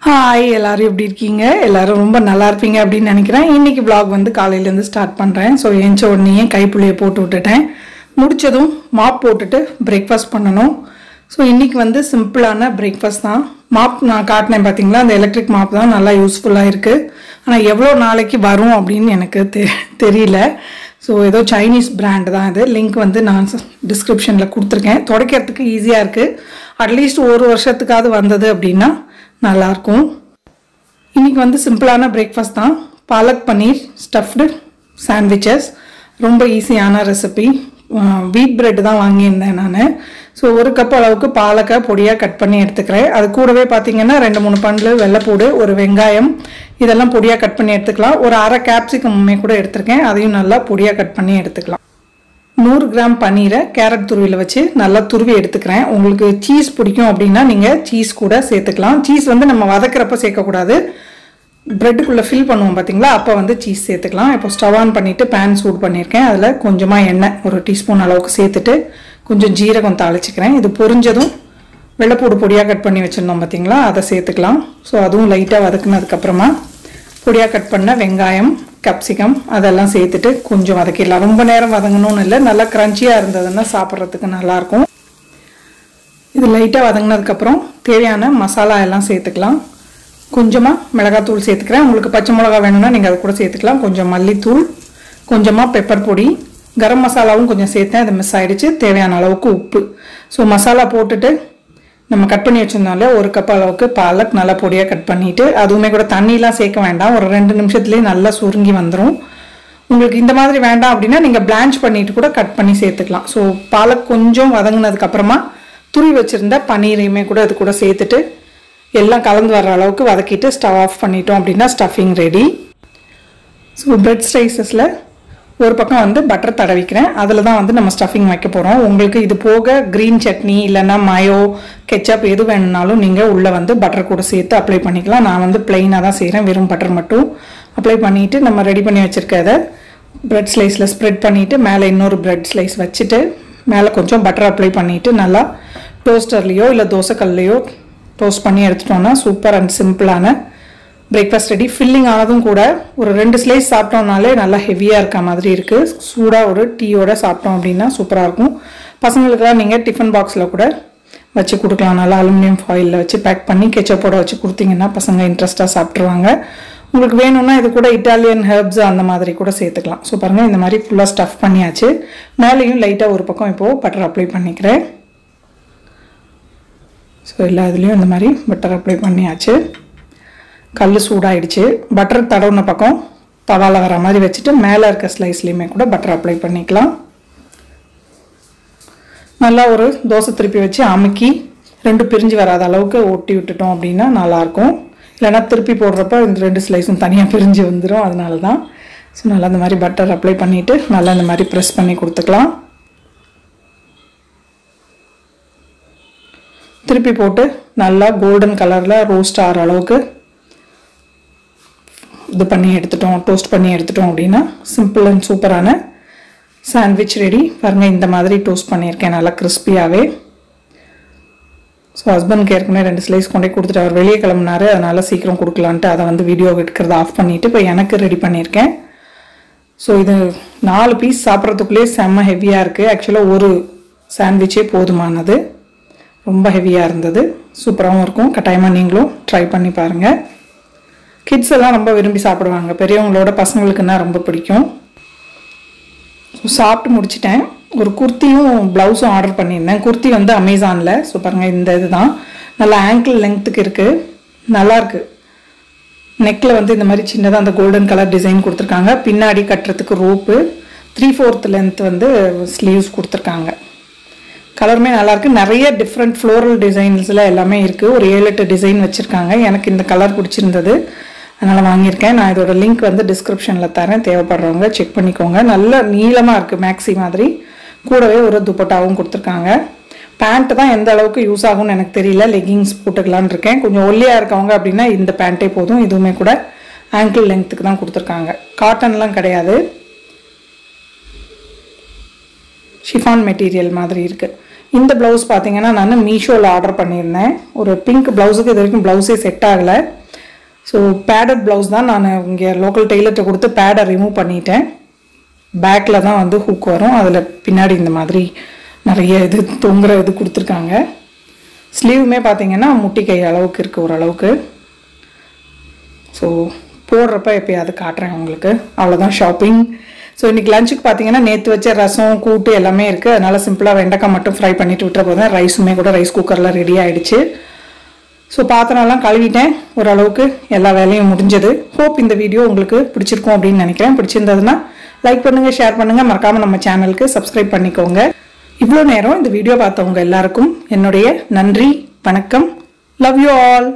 Hi எல்லாரும் எப்படி இருக்கீங்க? எல்லாரும் ரொம்ப நல்லா இருப்பீங்க அப்படின்னு நினைக்கிறேன். இன்னைக்கு vlog வந்து காலையிலேருந்து ஸ்டார்ட் பண்ணுறேன். ஸோ எந்த உடனே கைப்புள்ளியை போட்டு விட்டுட்டேன். முடிச்சதும் மாப் போட்டுட்டு பிரேக்ஃபாஸ்ட் பண்ணணும். ஸோ இன்னைக்கு வந்து சிம்பிளான பிரேக்ஃபாஸ்ட் தான். மாப் நான் காட்டினேன் பார்த்தீங்களா, அந்த எலக்ட்ரிக் மாப் தான் நல்லா யூஸ்ஃபுல்லாக இருக்குது. ஆனால் எவ்வளோ நாளைக்கு வரும் அப்படின்னு எனக்கு தெரியல. ஸோ ஏதோ சைனீஸ் பிராண்ட் தான் இது. லிங்க் வந்து நான் டிஸ்கிரிப்ஷனில் கொடுத்துருக்கேன். துடைக்கிறதுக்கு ஈஸியாக இருக்குது. அட்லீஸ்ட் ஒரு வருஷத்துக்காவது வந்தது அப்படின்னா நல்லாயிருக்கும். இன்றைக்கி வந்து சிம்பிளான பிரேக்ஃபாஸ்ட் தான். பாலக் பன்னீர் ஸ்டஃப்டு சாண்ட்விச்சஸ், ரொம்ப ஈஸியான ரெசிபி. வீட் பிரெட் தான் வாங்கியிருந்தேன் நான். ஸோ ஒரு கப் அளவுக்கு பாலக்கை பொடியாக கட் பண்ணி எடுத்துக்கிறேன். அது கூடவே பார்த்தீங்கன்னா 2-3 பல்லு வெள்ளைப்பூடு, ஒரு வெங்காயம், இதெல்லாம் பொடியாக கட் பண்ணி எடுத்துக்கலாம். ஒரு அரை கேப்சிகமுமே கூட எடுத்துருக்கேன், அதையும் நல்லா பொடியாக கட் பண்ணி எடுத்துக்கலாம். 100 கிராம் பன்னீரை கேரட் துருவியில் வச்சு நல்லா துருவி எடுத்துக்கிறேன். உங்களுக்கு சீஸ் பிடிக்கும் அப்படின்னா நீங்கள் சீஸ் கூட சேர்த்துக்கலாம். சீஸ் வந்து நம்ம வதக்கிறப்ப சேர்க்கக்கூடாது, ப்ரெட்டுக்குள்ளே ஃபில் பண்ணுவோம் பார்த்தீங்களா, அப்போ வந்து சீஸ் சேர்த்துக்கலாம். இப்போ ஸ்டவ் ஆன் பண்ணிவிட்டு பேன் சூட் பண்ணியிருக்கேன். அதில் கொஞ்சமாக எண்ணெய், ஒரு டீஸ்பூன் அளவுக்கு சேர்த்துட்டு கொஞ்சம் ஜீரகம் தாளிச்சிக்கிறேன். இது பொரிஞ்சதும் வெள்ளைப்பூடு பொடியாக கட் பண்ணி வச்சுருந்தோம் பார்த்தீங்களா, அதை சேர்த்துக்கலாம். ஸோ அதுவும் லைட்டாக வதக்குனதுக்கப்புறமா பொடியாக கட் பண்ண வெங்காயம், கேப்சிகம் அதெல்லாம் சேர்த்துட்டு கொஞ்சம் வதக்கிடலாம். ரொம்ப நேரம் வதங்கணும்னு இல்லை, நல்லா க்ரன்ச்சியாக இருந்ததுன்னா சாப்பிட்றதுக்கு நல்லாயிருக்கும். இது லைட்டாக வதங்கினதுக்கப்புறம் தேவையான மசாலா எல்லாம் சேர்த்துக்கலாம். கொஞ்சமாக மிளகாத்தூள் சேர்த்துக்கிறேன். உங்களுக்கு பச்சை மிளகா வேணும்னா நீங்கள் அதை கூட சேர்த்துக்கலாம். கொஞ்சம் மல்லித்தூள், கொஞ்சமாக பெப்பர் பொடி, கரம் மசாலாவும் கொஞ்சம் சேர்த்தேன், அது மிஸ் ஆகிடுச்சு. தேவையான அளவுக்கு உப்பு. ஸோ மசாலா போட்டுட்டு நம்ம கட் பண்ணி வச்சுருந்தோம்ல, ஒரு கப் அளவுக்கு பாலக் நல்லா பொடியாக கட் பண்ணிவிட்டு, அதுவுமே கூட தண்ணிலாம் சேர்க்க வேண்டாம், ஒரு 2 நிமிஷத்துலேயே நல்லா சுருங்கி வந்துடும். உங்களுக்கு இந்த மாதிரி வேண்டாம் அப்படின்னா நீங்கள் பிளான்ச் பண்ணிவிட்டு கூட கட் பண்ணி சேர்த்துக்கலாம். ஸோ பாலக் கொஞ்சம் வதங்கினதுக்கப்புறமா துருவி வச்சுருந்த பன்னீரையுமே கூட அது கூட சேர்த்துட்டு எல்லாம் கலந்து வர அளவுக்கு வதக்கிட்டு ஸ்டவ் ஆஃப் பண்ணிட்டோம் அப்படின்னா ஸ்டஃபிங் ரெடி. ஸோ பிரெட் ஸ்லைசஸில் ஒரு பக்கம் வந்து பட்டர் தடவிக்கிறேன். அதில் தான் வந்து நம்ம ஸ்டஃபிங் வைக்க போகிறோம். உங்களுக்கு இது போக க்ரீன் சட்னி இல்லைன்னா மயோ, கெச்சப் எது வேணும்னாலும் நீங்கள் உள்ளே வந்து பட்டர் கூட சேர்த்து அப்ளை பண்ணிக்கலாம். நான் வந்து பிளெயினாக தான் செய்கிறேன், வெறும் பட்டர் மட்டும் அப்ளை பண்ணிவிட்டு நம்ம ரெடி பண்ணி வச்சுருக்கதை பிரெட் ஸ்லைஸில் ஸ்ப்ரெட் பண்ணிவிட்டு மேலே இன்னொரு பிரெட் ஸ்லைஸ் வச்சுட்டு மேலே கொஞ்சம் பட்டர் அப்ளை பண்ணிவிட்டு நல்லா டோஸ்டர்லேயோ இல்லை தோசைக்கல்லையோ டோஸ்ட் பண்ணி எடுத்துட்டோம்னா சூப்பர் அண்ட் சிம்பிளான பிரேக்ஃபாஸ்ட் ரெடி. ஃபில்லிங் ஆனதும் கூட ஒரு 2 ஸ்லைஸ் சாப்பிட்டோம்னாலே நல்லா ஹெவியாக இருக்க மாதிரி இருக்குது. சூடாக ஒரு டீயோட சாப்பிட்டோம் அப்படின்னா சூப்பராக இருக்கும். பசங்களுக்கெல்லாம் நீங்கள் டிஃபன் பாக்ஸில் கூட வச்சு கொடுக்கலாம். நல்லா அலுமினியம் ஃபாயிலில் வச்சு பேக் பண்ணி கெச்சப்போட வச்சு கொடுத்தீங்கன்னா பசங்க இன்ட்ரெஸ்ட்டாக சாப்பிட்ருவாங்க. உங்களுக்கு வேணும்னா இது கூட இட்டாலியன் ஹெர்ப்ஸ் அந்த மாதிரி கூட சேர்த்துக்கலாம். ஸோ பாருங்கள், இந்த மாதிரி ஃபுல்லாக ஸ்டஃப் பண்ணியாச்சு. மேலேயும் லைட்டாக ஒரு பக்கம் இப்போது பட்டர் அப்ளை பண்ணிக்கிறேன். ஸோ எல்லா இதுலேயும் இந்த மாதிரி பட்டர் அப்ளை பண்ணியாச்சு. கல் சூடாயிடுச்சு. பட்டர் தடவுன பக்கம் தவாவில் வர மாதிரி வச்சுட்டு மேலே இருக்க ஸ்லைஸ்லேயுமே கூட பட்டர் அப்ளை பண்ணிக்கலாம். நல்லா ஒரு தோசை திருப்பி வச்சு அமுக்கி 2 பிரிஞ்சு வராத அளவுக்கு ஒட்டி விட்டுட்டோம் அப்படின்னா நல்லாயிருக்கும். இல்லைனா திருப்பி போடுறப்ப இந்த 2 ஸ்லைஸும் தனியாக பிரிஞ்சு வந்துடும். அதனால தான். ஸோ நல்லா இந்த மாதிரி பட்டர் அப்ளை பண்ணிவிட்டு நல்லா இந்த மாதிரி ப்ரெஸ் பண்ணி கொடுத்துக்கலாம். திருப்பி போட்டு நல்லா கோல்டன் கலரில் ரோஸ்ட் ஆகிற அளவுக்கு இது பண்ணி எடுத்துட்டோம், டோஸ்ட் பண்ணி எடுத்துட்டோம் அப்படின்னா சிம்பிள் அண்ட் சூப்பரான சாண்ட்விச் ரெடி. பாருங்கள், இந்த மாதிரி டோஸ்ட் பண்ணியிருக்கேன் நல்லா கிறிஸ்பியாகவே. ஸோ ஹஸ்பண்ட்க்கு ஏற்கனவே 2 ஸ்லைஸ் கொண்டே கொடுத்துட்டு அவர் வெளியே கிளம்புனாரு, அதனால் சீக்கிரம் கொடுக்கலான்ட்டு அதை வந்து வீடியோ எடுக்கிறத ஆஃப் பண்ணிவிட்டு இப்போ எனக்கு ரெடி பண்ணியிருக்கேன். ஸோ இது 4 பீஸ் சாப்பிட்றதுக்குள்ளேயே செம்ம ஹெவியாக இருக்குது. ஆக்சுவலாக ஒரு சாண்ட்விச்சே போதுமானது. ரொம்ப ஹெவியாக இருந்தது. சூப்பராகவும் இருக்கும். கட்டாயமாக நீங்களும் ட்ரை பண்ணி பாருங்கள். கிட்ஸ் எல்லாம் ரொம்ப விரும்பி சாப்பிடுவாங்க. பெரியவங்களோட பசங்களுக்குன்னா ரொம்ப பிடிக்கும். ஸோ சாப்பிட்டு முடிச்சிட்டேன். ஒரு குர்த்தியும் ப்ளவுஸும் ஆர்டர் பண்ணியிருந்தேன். குர்த்தி வந்து அமேசானில். ஸோ பாருங்கள், இந்த இது தான் நல்லா ஆங்கிள் லெங்க்த்துக்கு இருக்குது, நல்லாயிருக்கு. நெக்கில் வந்து இந்த மாதிரி சின்னதாக அந்த கோல்டன் கலர் டிசைன் கொடுத்துருக்காங்க. பின்னாடி கட்டுறதுக்கு ரோப்பு, 3/4 லென்த் வந்து ஸ்லீவ்ஸ் கொடுத்துருக்காங்க. கலருமே நல்லாயிருக்கு. நிறைய டிஃப்ரெண்ட் ஃப்ளோரல் டிசைன்ஸில் எல்லாமே இருக்குது. ஒரு 7-8 டிசைன் வச்சுருக்காங்க. எனக்கு இந்த கலர் பிடிச்சிருந்தது, அதனால் வாங்கியிருக்கேன். நான் இதோட லிங்க் வந்து டிஸ்கிரிப்ஷனில் தரேன், தேவைப்படுறவங்க செக் பண்ணிக்கோங்க. நல்ல நீளமாக இருக்குது, மேக்ஸி மாதிரி. கூடவே ஒரு துப்பட்டாவும் கொடுத்துருக்காங்க. பேண்ட்டு தான் எந்த அளவுக்கு யூஸ் ஆகும்னு எனக்கு தெரியல, லெகிங்ஸ் போட்டுக்கலான்னு இருக்கேன். கொஞ்சம் ஒல்லியாக இருக்கவங்க அப்படின்னா இந்த பேண்ட்டே போதும். இதுவுமே கூட ஆங்கிள் லெங்க்த்துக்கு தான் கொடுத்துருக்காங்க, காட்டன்லாம் கிடையாது, ஷிஃபான் மெட்டீரியல் மாதிரி இருக்குது. இந்த ப்ளவுஸ் பார்த்தீங்கன்னா நான் மீஷோவில் ஆர்டர் பண்ணியிருந்தேன். ஒரு பிங்க் ப்ளவுஸுக்கு இது வரைக்கும் ப்ளவுஸே செட் ஆகலை. ஸோ பேடட் ப்ளவுஸ் தான் நான் இங்கே லோக்கல் டெய்லர்கிட்ட கொடுத்து பேடை ரிமூவ் பண்ணிட்டேன். பேக்கில் தான் வந்து ஹூக் வரும். அதில் பின்னாடி இந்த மாதிரி நிறைய இது தொங்குற இது கொடுத்துருக்காங்க. ஸ்லீவுமே பார்த்தீங்கன்னா முட்டி கை அளவுக்கு இருக்குது ஓரளவுக்கு. ஸோ போடுறப்ப எப்போயாவது காட்டுறேன் உங்களுக்கு. அவ்வளோதான் ஷாப்பிங். ஸோ இன்றைக்கி லஞ்சுக்கு பார்த்தீங்கன்னா நேற்று வச்ச ரசம் கூட்டு எல்லாமே இருக்குது. அதனால் சிம்பிளாக வெண்டைக்காய் மட்டும் ஃப்ரை பண்ணிவிட்டு விட்டுற போதும். ரைஸுமே கூட ரைஸ் குக்கரில் ரெடி ஆகிடுச்சு. ஸோ பாத்திரம்லாம் கழுவிட்டேன். ஓரளவுக்கு எல்லா வேலையும் முடிஞ்சது. ஹோப் இந்த வீடியோ உங்களுக்கு பிடிச்சிருக்கும் அப்படின்னு நினைக்கிறேன். பிடிச்சிருந்ததுன்னா லைக் பண்ணுங்கள், ஷேர் பண்ணுங்கள், மறக்காமல் நம்ம சேனலுக்கு சப்ஸ்கிரைப் பண்ணிக்கோங்க. இவ்வளோ நேரம் இந்த வீடியோ பார்த்தவங்க எல்லாருக்கும் என்னுடைய நன்றி, வணக்கம். Love you all.